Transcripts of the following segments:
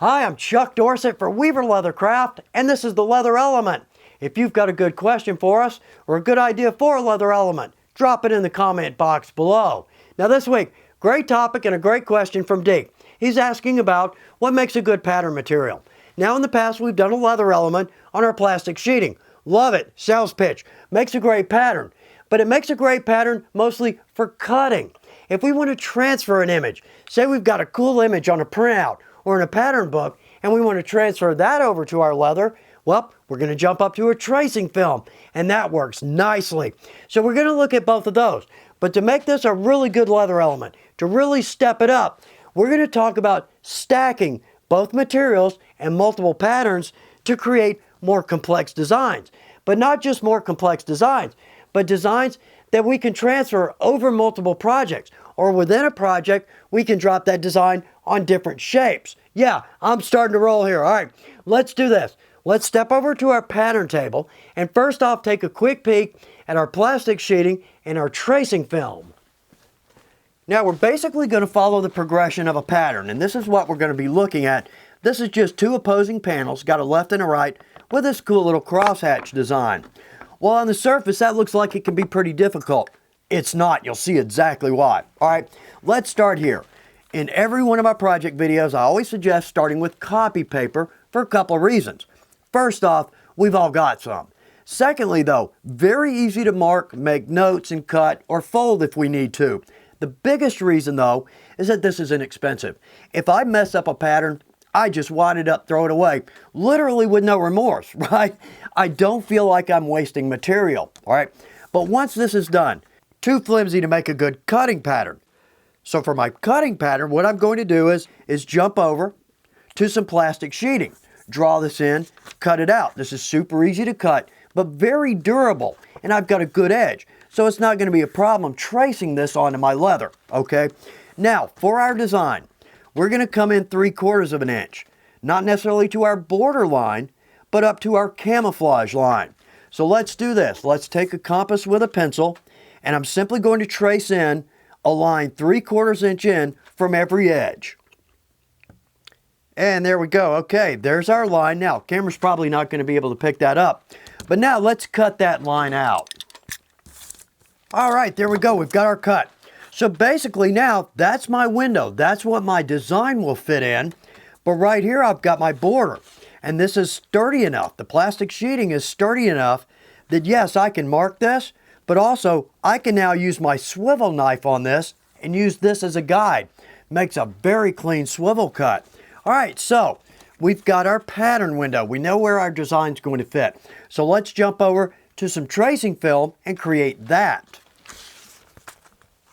Hi, I'm Chuck Dorsett for Weaver Leathercraft, and this is the Leather Element. If you've got a good question for us or a good idea for a leather element, drop it in the comment box below. Now this week, great topic and a great question from Deke. He's asking about what makes a good pattern material. Now in the past, we've done a leather element on our plastic sheeting. Love it, sales pitch, makes a great pattern. But it makes a great pattern mostly for cutting. If we want to transfer an image, say we've got a cool image on a printout or in a pattern book, and we want to transfer that over to our leather, well, we're going to jump up to a tracing film, and that works nicely. So we're going to look at both of those. But to make this a really good leather element, to really step it up, we're going to talk about stacking both materials and multiple patterns to create more complex designs. But not just more complex designs, but designs that we can transfer over multiple projects, or within a project, we can drop that design on different shapes. Yeah, I'm starting to roll here. All right, let's do this. Let's step over to our pattern table and first off take a quick peek at our plastic sheeting and our tracing film. Now we're basically going to follow the progression of a pattern, and this is what we're going to be looking at. This is just two opposing panels, got a left and a right, with this cool little crosshatch design. Well, on the surface, that looks like it can be pretty difficult. It's not. You'll see exactly why. All right, let's start here. In every one of my project videos, I always suggest starting with copy paper for a couple of reasons. First off, we've all got some. Secondly, though, very easy to mark, make notes, and cut or fold if we need to. The biggest reason, though, is that this is inexpensive. If I mess up a pattern, I just wad it up, throw it away, literally with no remorse, right? I don't feel like I'm wasting material, all right? But once this is done, too flimsy to make a good cutting pattern. So for my cutting pattern, what I'm going to do is jump over to some plastic sheeting, draw this in, cut it out. This is super easy to cut, but very durable, and I've got a good edge. So it's not going to be a problem tracing this onto my leather, okay? Now, for our design, we're going to come in 3/4 of an inch, not necessarily to our border line, but up to our camouflage line. So let's do this. Let's take a compass with a pencil, and I'm simply going to trace in a line 3/4 inch in from every edge. And there we go. Okay, there's our line. Now, camera's probably not going to be able to pick that up, but now let's cut that line out. All right, there we go. We've got our cut. So basically now, that's my window. That's what my design will fit in. But right here, I've got my border. And this is sturdy enough. The plastic sheeting is sturdy enough that yes, I can mark this, but also I can now use my swivel knife on this and use this as a guide. Makes a very clean swivel cut. All right, so we've got our pattern window. We know where our design's going to fit. So let's jump over to some tracing film and create that.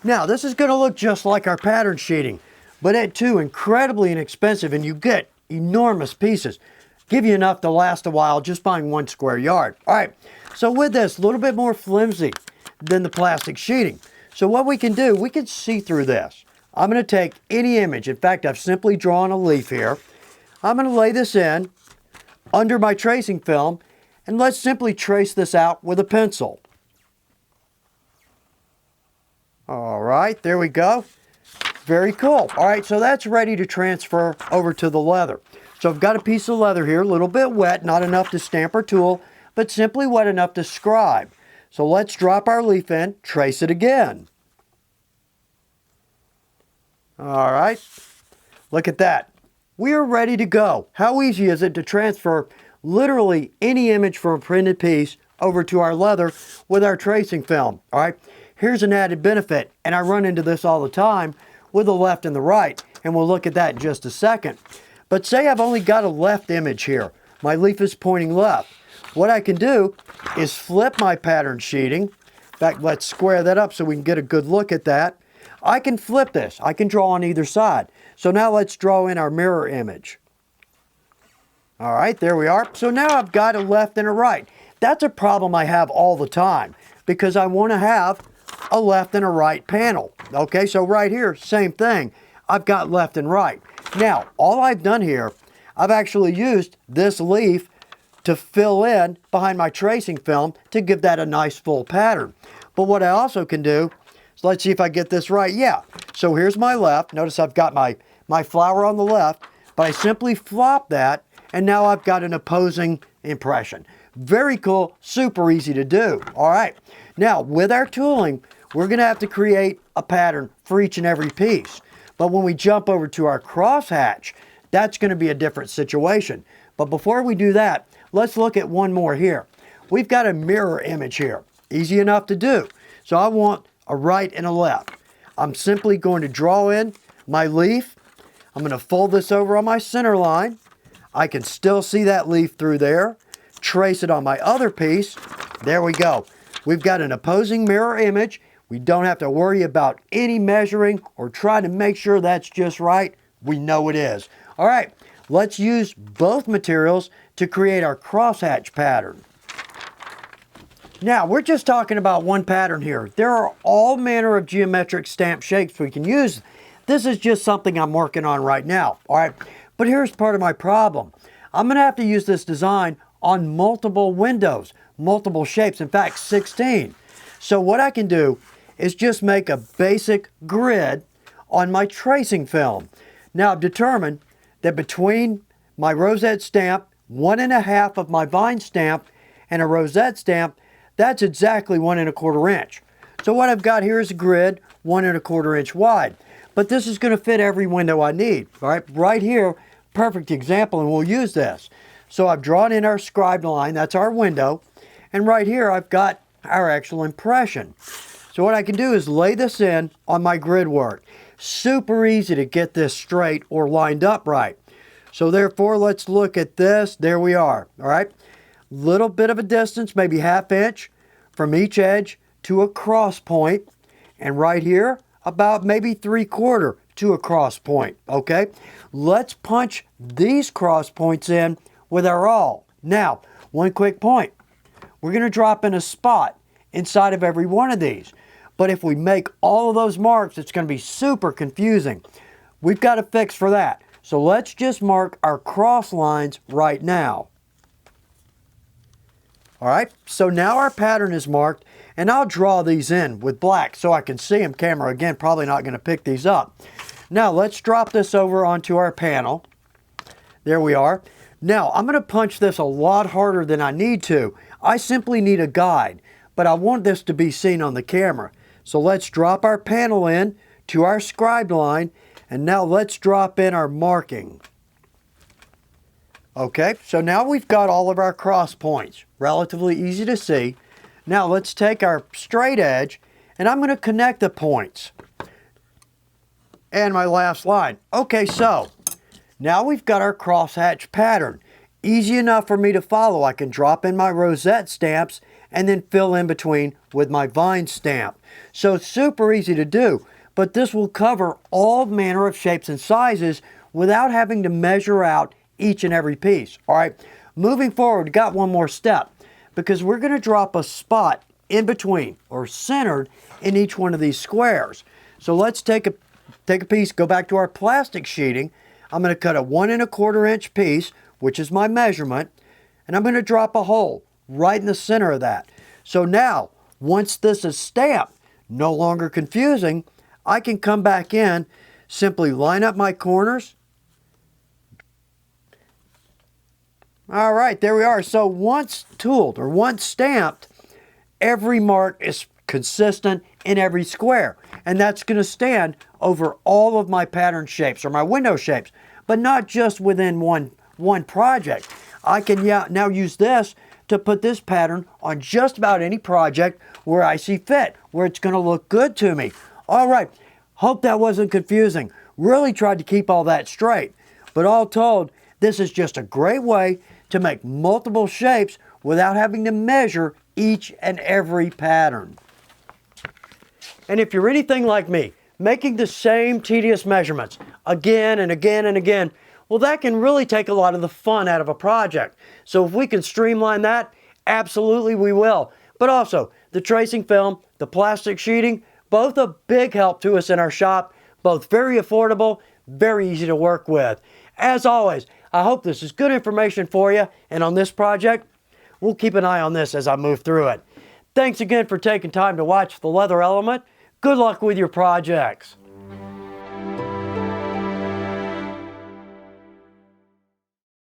Now, this is going to look just like our pattern sheeting, but it too incredibly inexpensive, and you get enormous pieces. Give you enough to last a while just buying 1 square yard. All right, so with this, a little bit more flimsy than the plastic sheeting. So what we can do, we can see through this. I'm going to take any image. In fact, I've simply drawn a leaf here. I'm going to lay this in under my tracing film, and let's simply trace this out with a pencil. All right, there we go. Very cool. All right, so that's ready to transfer over to the leather. So I've got a piece of leather here, a little bit wet, not enough to stamp or tool, but simply wet enough to scribe. So let's drop our leaf in, trace it again. All right, look at that. We are ready to go. How easy is it to transfer literally any image from a printed piece over to our leather with our tracing film? All right, here's an added benefit, and I run into this all the time with the left and the right, and we'll look at that in just a second. But say I've only got a left image here. My leaf is pointing left. What I can do is flip my pattern sheeting. In fact, let's square that up so we can get a good look at that. I can flip this. I can draw on either side. So now let's draw in our mirror image. All right, there we are. So now I've got a left and a right. That's a problem I have all the time because I want to have a left and a right panel. Okay, so right here, same thing. I've got left and right. Now, all I've done here, I've actually used this leaf to fill in behind my tracing film to give that a nice full pattern. But what I also can do, so let's see if I get this right. Yeah, so here's my left. Notice I've got my flower on the left, but I simply flop that, and now I've got an opposing impression. Very cool, super easy to do. All right, now with our tooling, we're going to have to create a pattern for each and every piece. But when we jump over to our crosshatch, that's going to be a different situation. But before we do that, let's look at one more here. We've got a mirror image here. Easy enough to do. So I want a right and a left. I'm simply going to draw in my leaf. I'm going to fold this over on my center line. I can still see that leaf through there. Trace it on my other piece. There we go. We've got an opposing mirror image. We don't have to worry about any measuring or trying to make sure that's just right. We know it is. All right, let's use both materials to create our crosshatch pattern. Now, we're just talking about one pattern here. There are all manner of geometric stamp shapes we can use. This is just something I'm working on right now, all right? But here's part of my problem. I'm gonna have to use this design on multiple windows, multiple shapes, in fact, 16. So what I can do is just make a basic grid on my tracing film. Now, I've determined that between my rosette stamp, 1.5 of my vine stamp, and a rosette stamp, that's exactly 1 1/4 inch. So what I've got here is a grid 1 1/4 inch wide. But this is going to fit every window I need. All right here, perfect example, and we'll use this. So I've drawn in our scribed line, that's our window, and right here I've got our actual impression. So what I can do is lay this in on my grid work. Super easy to get this straight or lined up right. So therefore, let's look at this. There we are, all right? Little bit of a distance, maybe 1/2 inch from each edge to a cross point. And right here, about maybe 3/4 to a cross point, okay? Let's punch these cross points in with our awl. Now, one quick point. We're gonna drop in a spot inside of every one of these. But if we make all of those marks, it's gonna be super confusing. We've got a fix for that. So let's just mark our cross lines right now. All right, so now our pattern is marked, and I'll draw these in with black so I can see them. Camera, again, probably not gonna pick these up. Now let's drop this over onto our panel. There we are. Now I'm gonna punch this a lot harder than I need to. I simply need a guide, but I want this to be seen on the camera. So let's drop our panel in to our scribed line, and now let's drop in our marking. Okay, so now we've got all of our cross points. Relatively easy to see. Now let's take our straight edge, and I'm going to connect the points. And my last line. Okay, so now we've got our crosshatch pattern. Easy enough for me to follow. I can drop in my rosette stamps and then fill in between with my vine stamp. So it's super easy to do, but this will cover all manner of shapes and sizes without having to measure out each and every piece. All right, moving forward, we got one more step because we're going to drop a spot in between or centered in each one of these squares. So let's take a piece, go back to our plastic sheeting. I'm going to cut a 1 1/4 inch piece, which is my measurement, and I'm going to drop a hole right in the center of that. So now, once this is stamped, no longer confusing, I can come back in, simply line up my corners. All right, there we are. So once tooled or once stamped, every mark is consistent in every square. And that's going to stand over all of my pattern shapes or my window shapes, but not just within one project. I can now use this to put this pattern on just about any project where I see fit, where it's going to look good to me. All right, hope that wasn't confusing. Really tried to keep all that straight. But all told, this is just a great way to make multiple shapes without having to measure each and every pattern. And if you're anything like me, making the same tedious measurements again and again and again, well, that can really take a lot of the fun out of a project. So if we can streamline that, absolutely we will. But also, the tracing film, the plastic sheeting, both a big help to us in our shop, both very affordable, very easy to work with. As always, I hope this is good information for you, and on this project, we'll keep an eye on this as I move through it. Thanks again for taking time to watch The Leather Element. Good luck with your projects.